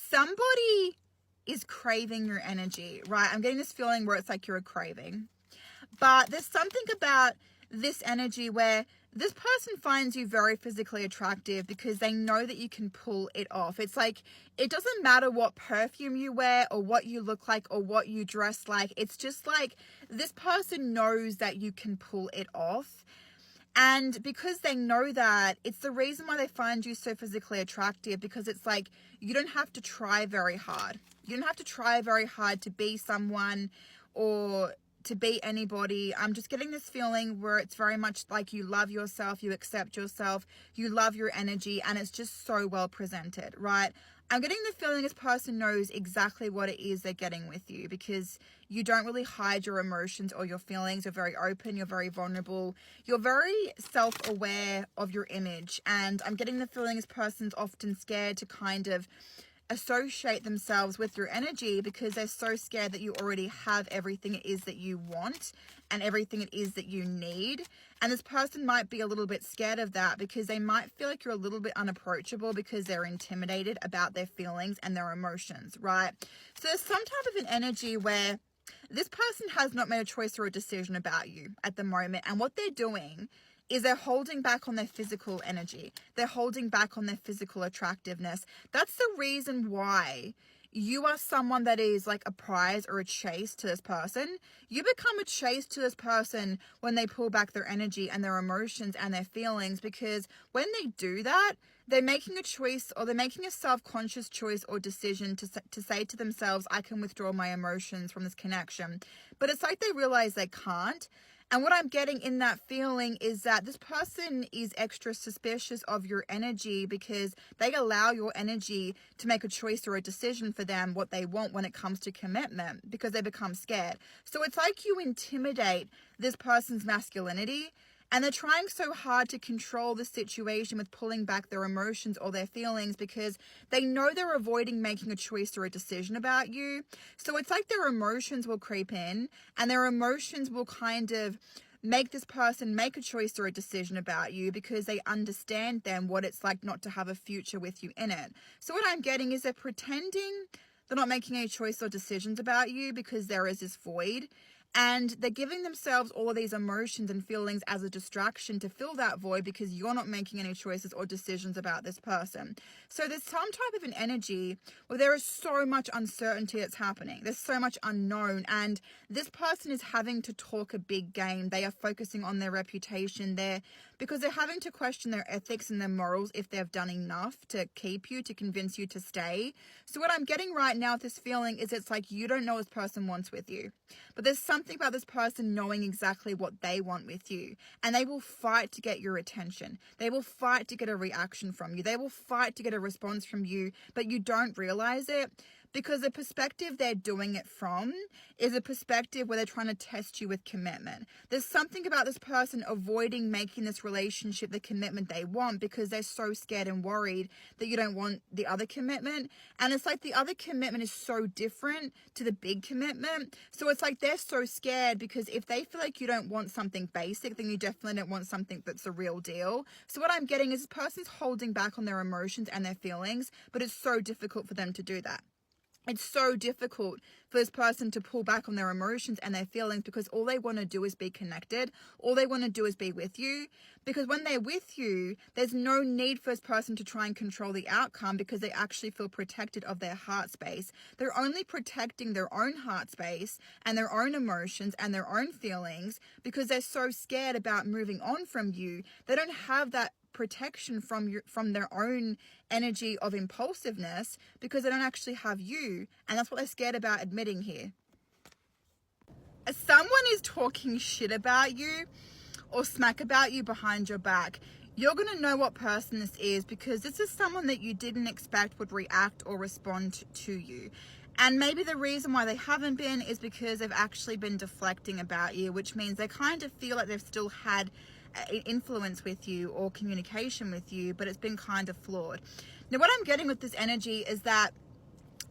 somebody is craving your energy, right? I'm getting this feeling where it's like you're a craving. But there's something about this energy where this person finds you very physically attractive because they know that you can pull it off. It's like, it doesn't matter what perfume you wear or what you look like or what you dress like. It's just like this person knows that you can pull it off. And because they know that, it's the reason why they find you so physically attractive, because it's like you don't have to try very hard. You don't have to try very hard to be someone or to be anybody. I'm just getting this feeling where it's very much like you love yourself, you accept yourself, you love your energy, and it's just so well presented, right? I'm getting the feeling this person knows exactly what it is they're getting with you, because you don't really hide your emotions or your feelings. You're very open, you're very vulnerable, you're very self-aware of your image. And I'm getting the feeling this person's often scared to kind of associate themselves with your energy because they're so scared that you already have everything it is that you want and everything it is that you need. And this person might be a little bit scared of that because they might feel like you're a little bit unapproachable because they're intimidated about their feelings and their emotions, right? So there's some type of an energy where this person has not made a choice or a decision about you at the moment. And what they're doing is they're holding back on their physical energy. They're holding back on their physical attractiveness. That's the reason why you are someone that is like a prize or a chase to this person. You become a chase to this person when they pull back their energy and their emotions and their feelings, because when they do that, they're making a choice, or they're making a self-conscious choice or decision to say to themselves, I can withdraw my emotions from this connection. But it's like they realize they can't. And what I'm getting in that feeling is that this person is extra suspicious of your energy because they allow your energy to make a choice or a decision for them what they want when it comes to commitment, because they become scared. So it's like you intimidate this person's masculinity, and they're trying so hard to control the situation with pulling back their emotions or their feelings because they know they're avoiding making a choice or a decision about you. So it's like their emotions will creep in, and their emotions will kind of make this person make a choice or a decision about you because they understand then what it's like not to have a future with you in it. So what I'm getting is they're pretending they're not making any choice or decisions about you because there is this void. And they're giving themselves all of these emotions and feelings as a distraction to fill that void because you're not making any choices or decisions about this person. So there's some type of an energy where there is so much uncertainty that's happening. There's so much unknown. And this person is having to talk a big game. They are focusing on their reputation there because they're having to question their ethics and their morals if they've done enough to keep you, to convince you to stay. So what I'm getting right now with this feeling is it's like you don't know what this person wants with you. But there's something about this person knowing exactly what they want with you, and they will fight to get your attention. They will fight to get a reaction from you. They will fight to get a response from you, but you don't realize it because the perspective they're doing it from is a perspective where they're trying to test you with commitment. There's something about this person avoiding making this relationship the commitment they want because they're so scared and worried that you don't want the other commitment. And it's like the other commitment is so different to the big commitment. So it's like they're so scared because if they feel like you don't want something basic, then you definitely don't want something that's a real deal. So what I'm getting is this person's holding back on their emotions and their feelings, but it's so difficult for them to do that. It's so difficult for this person to pull back on their emotions and their feelings because all they want to do is be connected. All they want to do is be with you, because when they're with you, there's no need for this person to try and control the outcome because they actually feel protected of their heart space. They're only protecting their own heart space and their own emotions and their own feelings because they're so scared about moving on from you. They don't have that protection from their own energy of impulsiveness because they don't actually have you, and that's what they're scared about admitting here. If someone is talking shit about you or smack about you behind your back, you're going to know what person this is because this is someone that you didn't expect would react or respond to you. And maybe the reason why they haven't been is because they've actually been deflecting about you, which means they kind of feel like they've still had influence with you or communication with you, but it's been kind of flawed. Now, what I'm getting with this energy is that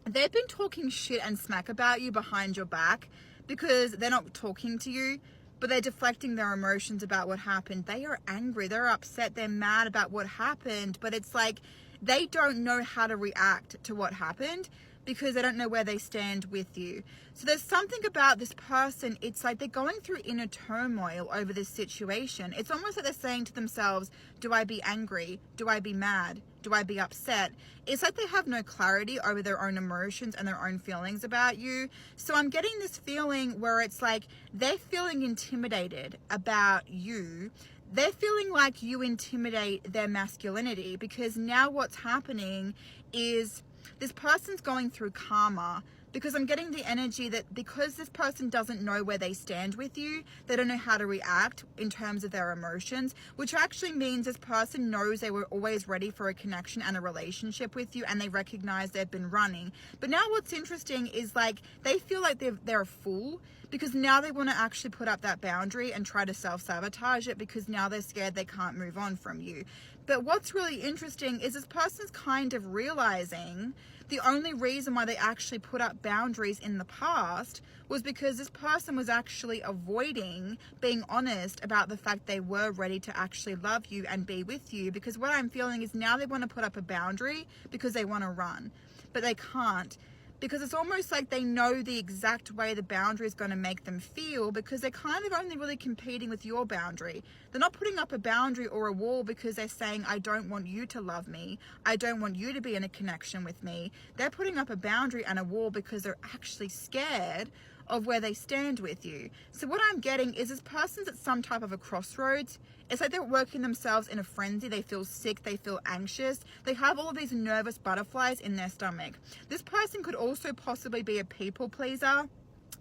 they've been talking shit and smack about you behind your back because they're not talking to you, but they're deflecting their emotions about what happened. They are angry, they're upset, they're mad about what happened, but it's like they don't know how to react to what happened because they don't know where they stand with you. So there's something about this person, it's like they're going through inner turmoil over this situation. It's almost like they're saying to themselves, do I be angry? Do I be mad? Do I be upset? It's like they have no clarity over their own emotions and their own feelings about you. So I'm getting this feeling where it's like they're feeling intimidated about you. They're feeling like you intimidate their masculinity, because now what's happening is this person's going through karma, because I'm getting the energy that because this person doesn't know where they stand with you, they don't know how to react in terms of their emotions, which actually means this person knows they were always ready for a connection and a relationship with you, and they recognize they've been running. But now what's interesting is like they feel like they're a fool, because now they want to actually put up that boundary and try to self-sabotage it, because now they're scared they can't move on from you. But what's really interesting is this person's kind of realizing the only reason why they actually put up boundaries in the past was because this person was actually avoiding being honest about the fact they were ready to actually love you and be with you. Because what I'm feeling is now they want to put up a boundary because they want to run, but they can't, because it's almost like they know the exact way the boundary is going to make them feel, because they're kind of only really competing with your boundary. They're not putting up a boundary or a wall because they're saying, I don't want you to love me. I don't want you to be in a connection with me. They're putting up a boundary and a wall because they're actually scared of where they stand with you. So what I'm getting is this person's at some type of a crossroads. It's like they're working themselves in a frenzy. They feel sick, they feel anxious, they have all of these nervous butterflies in their stomach. This person could also possibly be a people pleaser.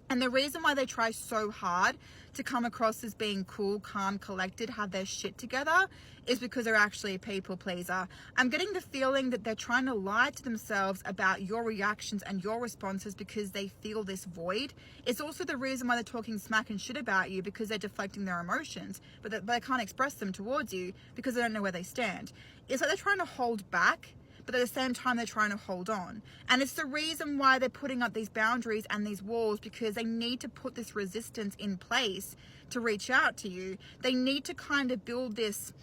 And the reason why they try so hard to come across as being cool, calm, collected, have their shit together, is because they're actually a people pleaser. I'm getting the feeling that they're trying to lie to themselves about your reactions and your responses because they feel this void. It's also the reason why they're talking smack and shit about you, because they're deflecting their emotions, but they can't express them towards you because they don't know where they stand. It's like they're trying to hold back, but at the same time they're trying to hold on. And it's the reason why they're putting up these boundaries and these walls, because they need to put this resistance in place to reach out to you. They need to kind of build this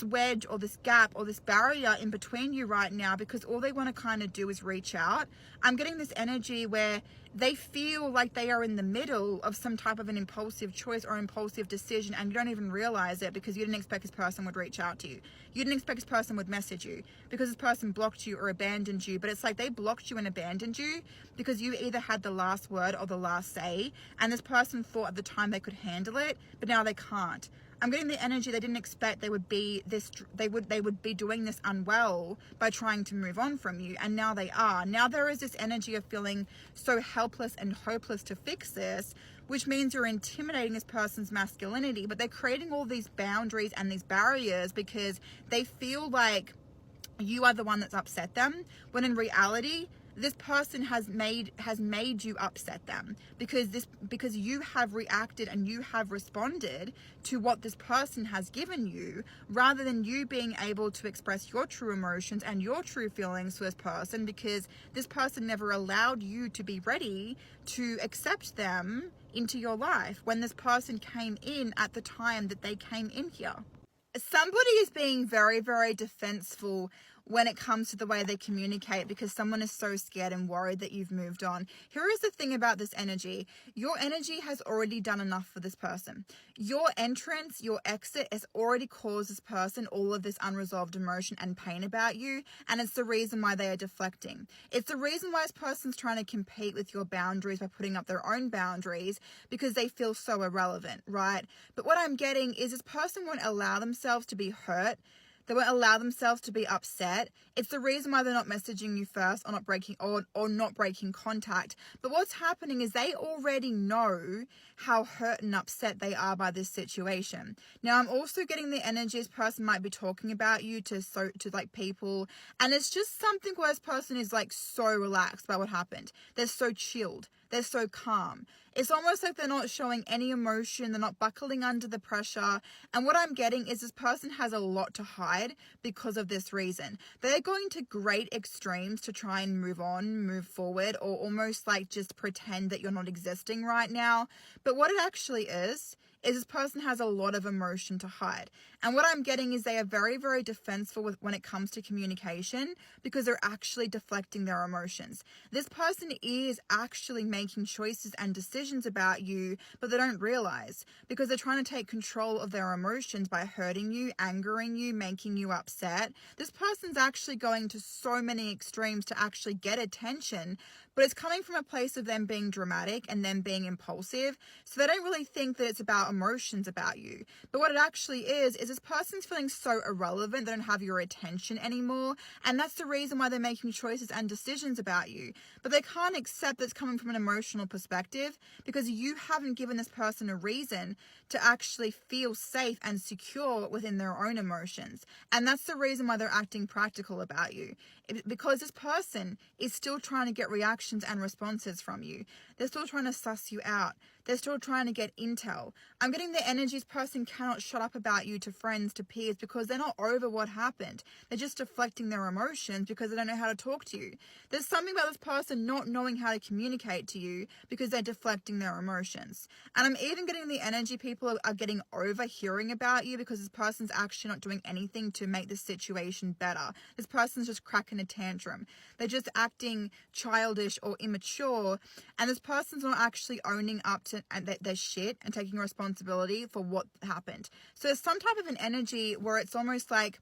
wedge or this gap or this barrier in between you right now, because all they want to kind of do is reach out. I'm getting this energy where they feel like they are in the middle of some type of an impulsive choice or impulsive decision, and you don't even realize it because you didn't expect this person would reach out to you. You didn't expect this person would message you because this person blocked you or abandoned you. But it's like they blocked you and abandoned you because you either had the last word or the last say, and this person thought at the time they could handle it, but now they can't. I'm getting the energy they didn't expect they would be doing this unwell by trying to move on from you, and now they are. Now there is this energy of feeling so helpless and hopeless to fix this, which means you're intimidating this person's masculinity, but they're creating all these boundaries and these barriers because they feel like you are the one that's upset them, when in reality this person has made you upset them, because you have reacted and you have responded to what this person has given you, rather than you being able to express your true emotions and your true feelings to this person, because this person never allowed you to be ready to accept them into your life when this person came in at the time that they came in here. Somebody is being very, very defenseful when it comes to the way they communicate, because someone is so scared and worried that you've moved on. Here is the thing about this energy. Your energy has already done enough for this person. Your entrance, your exit has already caused this person all of this unresolved emotion and pain about you, and it's the reason why they are deflecting. It's the reason why this person's trying to compete with your boundaries by putting up their own boundaries, because they feel so irrelevant, right? But what I'm getting is this person won't allow themselves to be hurt. They won't allow themselves to be upset. It's the reason why they're not messaging you first, or not breaking contact. But what's happening is they already know how hurt and upset they are by this situation. Now, I'm also getting the energy this person might be talking about you to like people, and it's just something where this person is like so relaxed about what happened. They're so chilled. They're so calm. It's almost like they're not showing any emotion. They're not buckling under the pressure. And what I'm getting is this person has a lot to hide because of this reason. They're going to great extremes to try and move on, move forward, or almost like just pretend that you're not existing right now. But what it actually is is this person has a lot of emotion to hide. And what I'm getting is they are very, very defensive when it comes to communication, because they're actually deflecting their emotions. This person is actually making choices and decisions about you, but they don't realize, because they're trying to take control of their emotions by hurting you, angering you, making you upset. This person's actually going to so many extremes to actually get attention, but it's coming from a place of them being dramatic and them being impulsive. So they don't really think that it's about emotions about you. But what it actually is this person's feeling so irrelevant, they don't have your attention anymore. And that's the reason why they're making choices and decisions about you. But they can't accept that it's coming from an emotional perspective, because you haven't given this person a reason to actually feel safe and secure within their own emotions. And that's the reason why they're acting practical about you. Because this person is still trying to get reactions and responses from you. They're still trying to suss you out. They're still trying to get intel. I'm getting the energy this person cannot shut up about you to friends, to peers, because they're not over what happened. They're just deflecting their emotions because they don't know how to talk to you. There's something about this person not knowing how to communicate to you because they're deflecting their emotions. And I'm even getting the energy people are getting over hearing about you, because this person's actually not doing anything to make the situation better. This person's just cracking a tantrum. They're just acting childish or immature, and this person's not actually owning up to their shit and taking responsibility for what happened. So there's some type of an energy where it's almost like,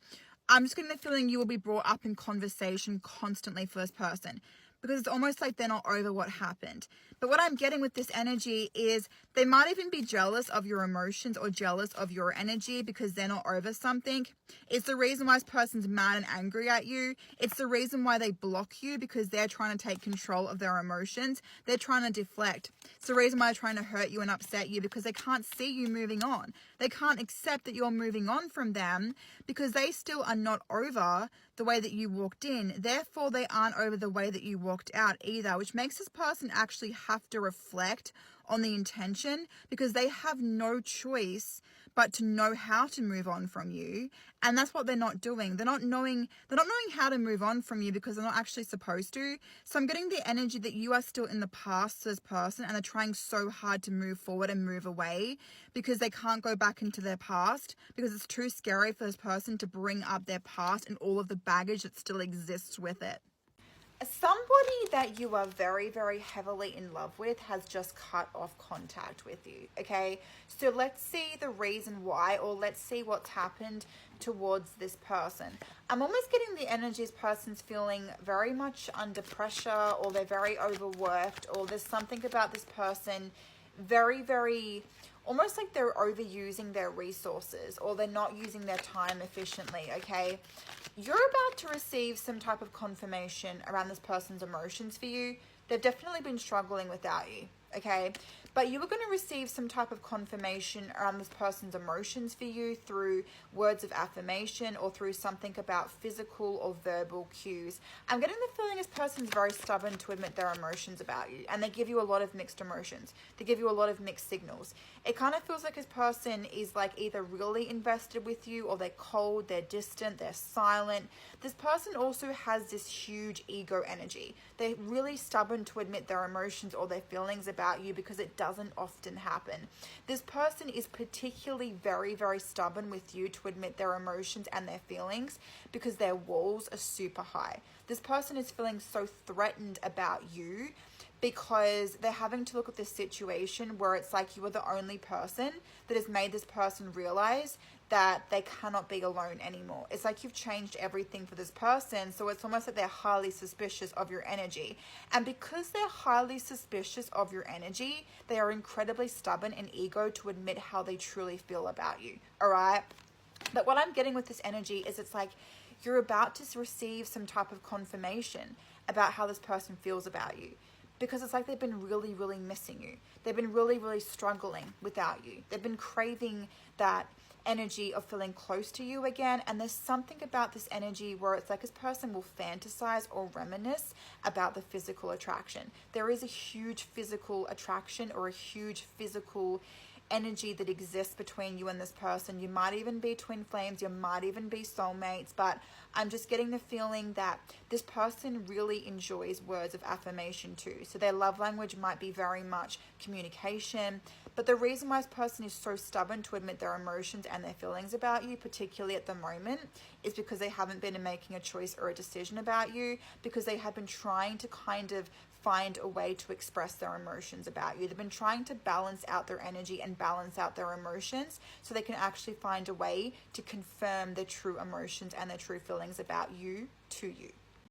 I'm just getting the feeling you will be brought up in conversation constantly for this person, because it's almost like they're not over what happened. But what I'm getting with this energy is they might even be jealous of your emotions or jealous of your energy because they're not over something. It's the reason why this person's mad and angry at you. It's the reason why they block you, because they're trying to take control of their emotions. They're trying to deflect. It's the reason why they're trying to hurt you and upset you, because they can't see you moving on. They can't accept that you're moving on from them, because they still are not over the way that you walked in. Therefore, they aren't over the way that you walked out either, which makes this person actually have to reflect on the intention, because they have no choice but to know how to move on from you. And that's what they're not doing. They're not knowing how to move on from you because they're not actually supposed to. So I'm getting the energy that you are still in the past to this person, and they're trying so hard to move forward and move away because they can't go back into their past, because it's too scary for this person to bring up their past and all of the baggage that still exists with it. Somebody that you are very, very heavily in love with has just cut off contact with you, okay? So let's see the reason why, or let's see what's happened towards this person. I'm almost getting the energy this person's feeling very much under pressure, or they're very overworked, or there's something about this person very, very, almost like they're overusing their resources, or they're not using their time efficiently, okay? You're about to receive some type of confirmation around this person's emotions for you. They've definitely been struggling without you, okay? But you are going to receive some type of confirmation around this person's emotions for you through words of affirmation, or through something about physical or verbal cues. I'm getting the feeling this person's very stubborn to admit their emotions about you, and they give you a lot of mixed emotions. They give you a lot of mixed signals. It kind of feels like this person is like either really invested with you, or they're cold, they're distant, they're silent. This person also has this huge ego energy. They're really stubborn to admit their emotions or their feelings about you, because it doesn't often happen. This person is particularly very, very stubborn with you to admit their emotions and their feelings, because their walls are super high. This person is feeling so threatened about you, because they're having to look at this situation where it's like you are the only person that has made this person realize that they cannot be alone anymore. It's like you've changed everything for this person, so it's almost like they're highly suspicious of your energy. And because they're highly suspicious of your energy, they are incredibly stubborn and ego to admit how they truly feel about you, all right? But what I'm getting with this energy is it's like you're about to receive some type of confirmation about how this person feels about you, because it's like they've been really, really missing you. They've been really, really struggling without you. They've been craving that energy of feeling close to you again. And there's something about this energy where it's like this person will fantasize or reminisce about the physical attraction. There is a huge physical attraction, or a huge physical energy that exists between you and this person. You might even be twin flames, you might even be soulmates, but I'm just getting the feeling that this person really enjoys words of affirmation too. So their love language might be very much communication. But the reason why this person is so stubborn to admit their emotions and their feelings about you, particularly at the moment, is because they haven't been making a choice or a decision about you, because they have been trying to kind of find a way to express their emotions about you. They've been trying to balance out their energy and balance out their emotions so they can actually find a way to confirm their true emotions and their true feelings about you to you.